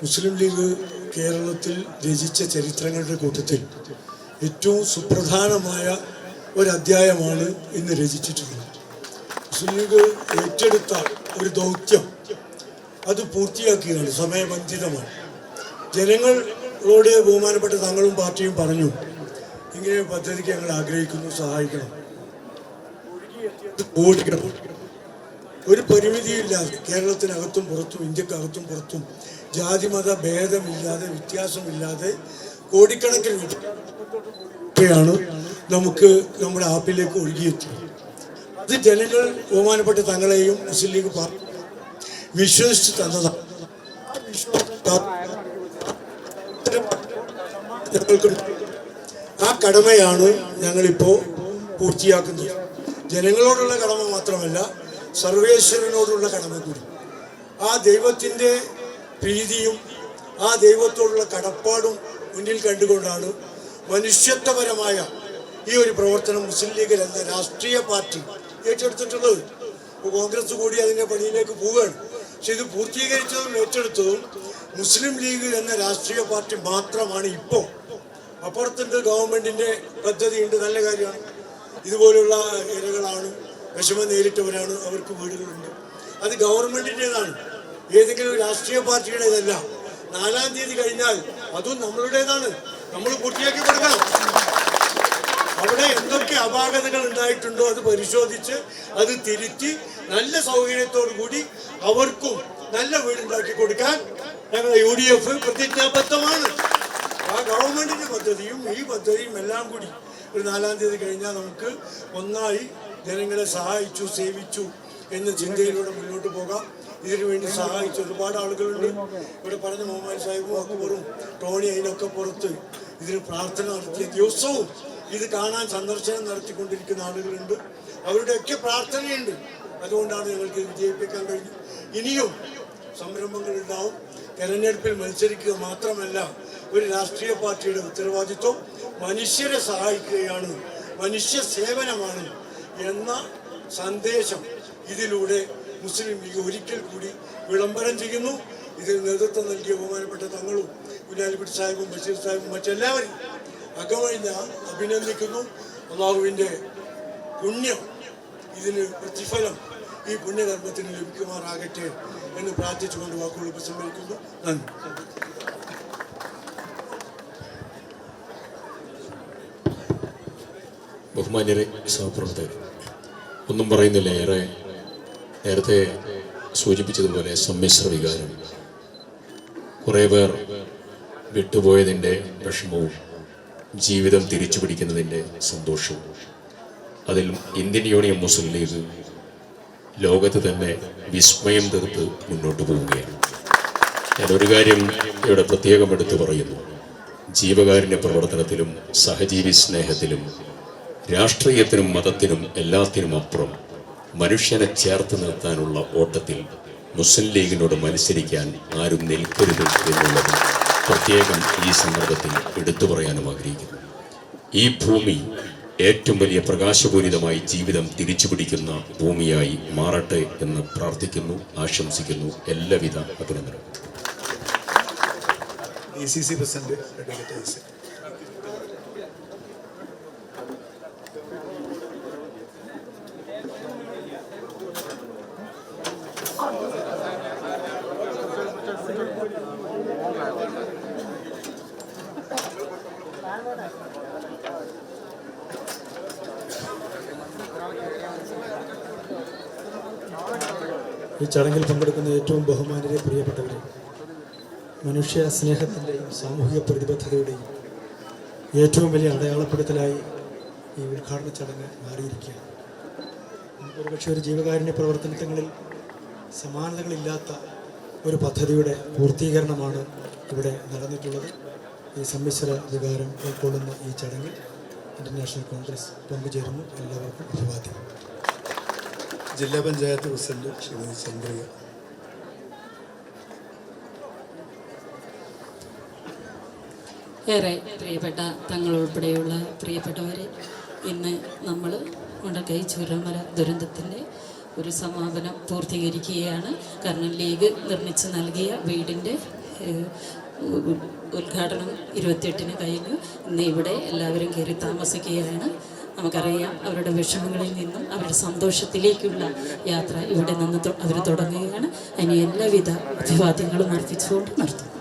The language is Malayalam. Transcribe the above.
മുസ്ലിം ലീഗ് കേരളത്തിൽ രചിച്ച ചരിത്രങ്ങളുടെ കൂട്ടത്തിൽ ഏറ്റവും സുപ്രധാനമായ ഒരധ്യായമാണ് ഇന്ന് രചിച്ചിട്ടുള്ളത്. മുസ്ലിം ലീഗ് ഏറ്റെടുത്ത ഒരു ദൗത്യം അത് പൂർത്തിയാക്കുകയാണ്, സമയബന്ധിതമാണ്. ജനങ്ങളോട് ബഹുമാനപ്പെട്ട തങ്ങളും പാർട്ടിയും പറഞ്ഞു, ഇങ്ങനെ പദ്ധതിക്ക് ഞങ്ങൾ ആഗ്രഹിക്കുന്നു, സഹായിക്കണം. ഓടിക്കണം, ഒരു പരിമിതിയില്ലാതെ കേരളത്തിനകത്തും പുറത്തും, ഇന്ത്യക്കകത്തും പുറത്തും ജാതിമത ഭേദമില്ലാതെ, വ്യത്യാസമില്ലാതെ കോടിക്കണക്കിന് രൂപയാണ് നമുക്ക് നമ്മുടെ ആപ്പിലേക്ക് ഒഴുകിയെത്തുന്നത്. അത് ജനങ്ങൾ ബഹുമാനപ്പെട്ട തങ്ങളെയും മുസ്ലിം ലീഗ് പാർട്ടി വിശ്വസിച്ച് തന്നതാണ്. ആ കടമയാണ് ഞങ്ങളിപ്പോൾ പൂർത്തിയാക്കുന്നത്. ജനങ്ങളോടുള്ള കടമ മാത്രമല്ല, സർവേശ്വരനോടുള്ള കടമ കൂടി. ആ ദൈവത്തിൻ്റെ പ്രീതിയും ആ ദൈവത്തോടുള്ള കടപ്പാടും മുന്നിൽ കണ്ടുകൊണ്ടാണ് മനുഷ്യത്വപരമായ ഈ ഒരു പ്രവർത്തനം മുസ്ലിം ലീഗ് എന്ന രാഷ്ട്രീയ പാർട്ടി ഏറ്റെടുത്തിട്ടുള്ളത്. കോൺഗ്രസ് കൂടി അതിൻ്റെ പണിയിലേക്ക് പോവുകയാണ്. പക്ഷെ ഇത് പൂർത്തീകരിച്ചതും ഏറ്റെടുത്തതും മുസ്ലിം ലീഗ് എന്ന രാഷ്ട്രീയ പാർട്ടി മാത്രമാണ്. ഇപ്പോൾ അപ്പുറത്തുണ്ട്, ഗവൺമെൻറ്റിൻ്റെ പദ്ധതിയുണ്ട്, നല്ല കാര്യമാണ്. ഇതുപോലുള്ള ഇരകളാണ്, വിഷമം നേരിട്ടവരാണ്, അവർക്ക് വീടുകളുണ്ട്. അത് ഗവൺമെൻറ്റിൻ്റെതാണ്, ഏതെങ്കിലും രാഷ്ട്രീയ പാർട്ടിയുടേതല്ല. 4-ാം തീയതി കഴിഞ്ഞാൽ അതും നമ്മളുടേതാണ്, നമ്മൾ പൂർത്തിയാക്കി കൊടുക്കണം. അവിടെ എന്തൊക്കെ അപാകതകൾ ഉണ്ടായിട്ടുണ്ടോ അത് പരിശോധിച്ച് അത് തിരുത്തി നല്ല സൗകര്യത്തോടു കൂടി അവർക്കും നല്ല വീടുണ്ടാക്കി കൊടുക്കാൻ ഞങ്ങളുടെ UDF പ്രതിജ്ഞാബദ്ധമാണ്. ആ ഗവൺമെൻറ്റിൻ്റെ പദ്ധതിയും ഈ പദ്ധതിയും എല്ലാം കൂടി ഒരു 4-ാം തീയതി കഴിഞ്ഞാൽ നമുക്ക് ഒന്നായി ജനങ്ങളെ സഹായിച്ചു, സേവിച്ചു എന്ന ചിന്തയിലൂടെ മുന്നോട്ട് പോകാം. ഇതിനു വേണ്ടി സഹായിച്ച ഒരുപാട് ആളുകളുണ്ട്. ഇവിടെ പറഞ്ഞ മുഹമ്മദ് സാഹിബും അക്ബറും ടോണി അതിനൊക്കെ പുറത്ത് ഇതിന് പ്രാർത്ഥന നടത്തിയ ദിവസവും ഇത് കാണാൻ സന്ദർശനം നടത്തിക്കൊണ്ടിരിക്കുന്ന ആളുകളുണ്ട്. അവരുടെയൊക്കെ പ്രാർത്ഥനയുണ്ട്. അതുകൊണ്ടാണ് ഞങ്ങൾക്ക് വിജയിപ്പിക്കാൻ കഴിഞ്ഞു. ഇനിയും സംരംഭങ്ങളുണ്ടാവും. തെരഞ്ഞെടുപ്പിൽ മത്സരിക്കുക മാത്രമല്ല, ഒരു രാഷ്ട്രീയ പാർട്ടിയുടെ ഉത്തരവാദിത്വം മനുഷ്യരെ സഹായിക്കുകയാണ്, മനുഷ്യ സേവനമാണ് എന്ന സന്ദേശം ഇതിലൂടെ മുസ്ലിം ലീഗ് ഒരിക്കൽ കൂടി വിളംബരം ചെയ്യുന്നു. ഇതിൽ നേതൃത്വം നൽകിയ ബഹുമാനപ്പെട്ട തങ്ങളും കുഞ്ഞാലിക്കുട്ടി സാഹിബും ബഷീർ സാഹിബും മറ്റെല്ലാവരും അകമഴിഞ്ഞ അഭിനന്ദിക്കുന്നു. അള്ളാഹുവിൻ്റെ പുണ്യം, ഇതിന് പ്രതിഫലം ഈ പുണ്യകർമ്മത്തിന് ലഭിക്കുമാറാകട്ടെ എന്ന് പ്രാർത്ഥിച്ചുകൊണ്ട് വാക്കുകൾ ഉപസംഹരിക്കുന്നു. നന്ദി. ബഹുമാന്യരെ, സഹപ്രവർത്തകർ, ഒന്നും പറയുന്നില്ല. നേരത്തെ സൂചിപ്പിച്ചതുപോലെ സമ്മിശ്ര വികാരം, കുറേ പേർ വിട്ടുപോയതിൻ്റെ വിഷമവും ജീവിതം തിരിച്ചു പിടിക്കുന്നതിൻ്റെ സന്തോഷവും, അതിൽ ഇന്ത്യൻ യൂണിയൻ മുസ്ലിം ലീഗ് ലോകത്ത് തന്നെ വിസ്മയം തീർത്ത് മുന്നോട്ട് പോവുകയാണ്. ഞാനൊരു കാര്യം ഇവിടെ പ്രത്യേകം എടുത്തു പറയുന്നു. ജീവകാരുണ്യ പ്രവർത്തനത്തിലും സഹജീവി സ്നേഹത്തിലും രാഷ്ട്രീയത്തിനും മതത്തിനും എല്ലാത്തിനും അപ്പുറം മനുഷ്യനെ ചേർത്ത് നിർത്താനുള്ള ഓട്ടത്തിൽ മുസ്ലിം ലീഗിനോട് മത്സരിക്കാൻ ആരും നിൽക്കരുത് എന്നുള്ളത് പ്രത്യേകം ഈ സന്ദർഭത്തിൽ എടുത്തു പറയാനും ആഗ്രഹിക്കുന്നു. ഈ ഭൂമി ഏറ്റവും വലിയ പ്രകാശപൂരിതമായി ജീവിതം തിരിച്ചുപിടിക്കുന്ന ഭൂമിയായി മാറട്ടെ എന്ന് പ്രാർത്ഥിക്കുന്നു, ആശംസിക്കുന്നു. എല്ലാവിധ അഭിനന്ദനവും. DCC പ്രസിഡന്റ് അഡ്വക്കേറ്റ് ഈ ചടങ്ങിൽ പങ്കെടുക്കുന്ന ഏറ്റവും ബഹുമാനരെ, പ്രിയപ്പെട്ടവരെ, മനുഷ്യ സ്നേഹത്തിൻ്റെയും സാമൂഹിക പ്രതിബദ്ധതയുടെയും ഏറ്റവും വലിയ അടയാളപ്പെടുത്തലായി ഈ ഉദ്ഘാടന ചടങ്ങ് മാറിയിരിക്കുകയാണ്. ഒരുപക്ഷെ ഒരു ജീവകാരുണ്യ പ്രവർത്തനങ്ങളിൽ സമാനതകളില്ലാത്ത ഒരു പദ്ധതിയുടെ പൂർത്തീകരണമാണ് ഇവിടെ നടന്നിട്ടുള്ളത്. ഈ സമ്മിശ്ര വികാരം ഉൾക്കൊള്ളുന്ന ഈ ചടങ്ങിൽ ഇന്റർനാഷണൽ കോൺഗ്രസ് പങ്കുചേരുന്നു. എല്ലാവർക്കും അഭിവാദ്യം. ജില്ലാ പഞ്ചായത്ത് പ്രസിഡന്റ് ശ്രീമതി ചന്ദ്രിക. ഏറെ പ്രിയപ്പെട്ട തങ്ങളുൾപ്പെടെയുള്ള പ്രിയപ്പെട്ടവരെ, ഇന്ന് നമ്മൾ മുണ്ടക്കൈ ചൂരൽമല ദുരന്തത്തിൻ്റെ ഒരു സമാപനം പൂർത്തീകരിക്കുകയാണ്. കാരണം ലീഗ് നിർമ്മിച്ച് നൽകിയ വീടിൻ്റെ ഉദ്ഘാടനം 28-ന് കഴിഞ്ഞു. ഇന്ന് ഇവിടെ എല്ലാവരും കയറി താമസിക്കുകയാണ്. നമുക്കറിയാം അവരുടെ വിഷമങ്ങളിൽ നിന്നും അവരുടെ സന്തോഷത്തിലേക്കുള്ള യാത്ര ഇവിടെ നിന്ന് അവർ തുടങ്ങുകയാണ്. അതിന് എല്ലാവിധ അഭിവാദ്യങ്ങളും അർപ്പിച്ചുകൊണ്ട് നിർത്തുന്നു.